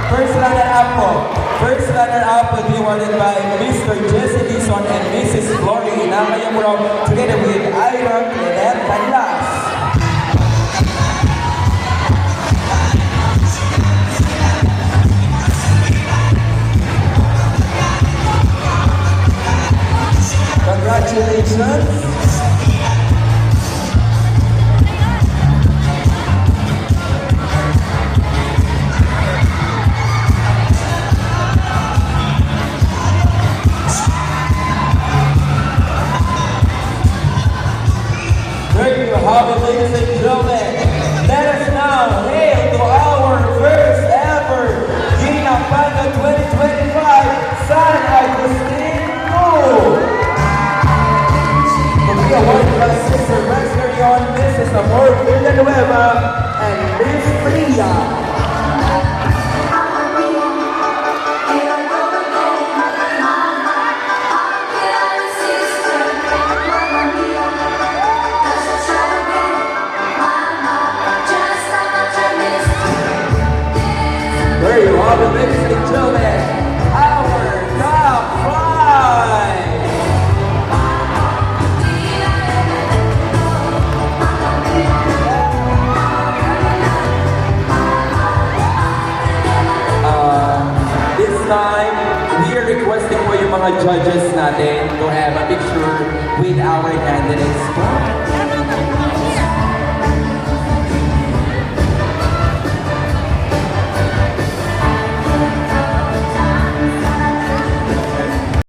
First runner-up po. First runner-up will be awarded by Mr. Jesse Dison and Mrs. Glory Namayamuro together with Iron Clenet Canlas. Congratulations! There you have it, ladies and gentlemen. Let us now hail to our first ever Gina Panga 2025 San Agustin Move. To be awarded by Sister Rescarion, Mrs. Amor Villanueva, and Miss Priya. There you have it, ladies and gentlemen, our top 5. This time, we are requesting po yung mga judges natin to have a picture with our candidates.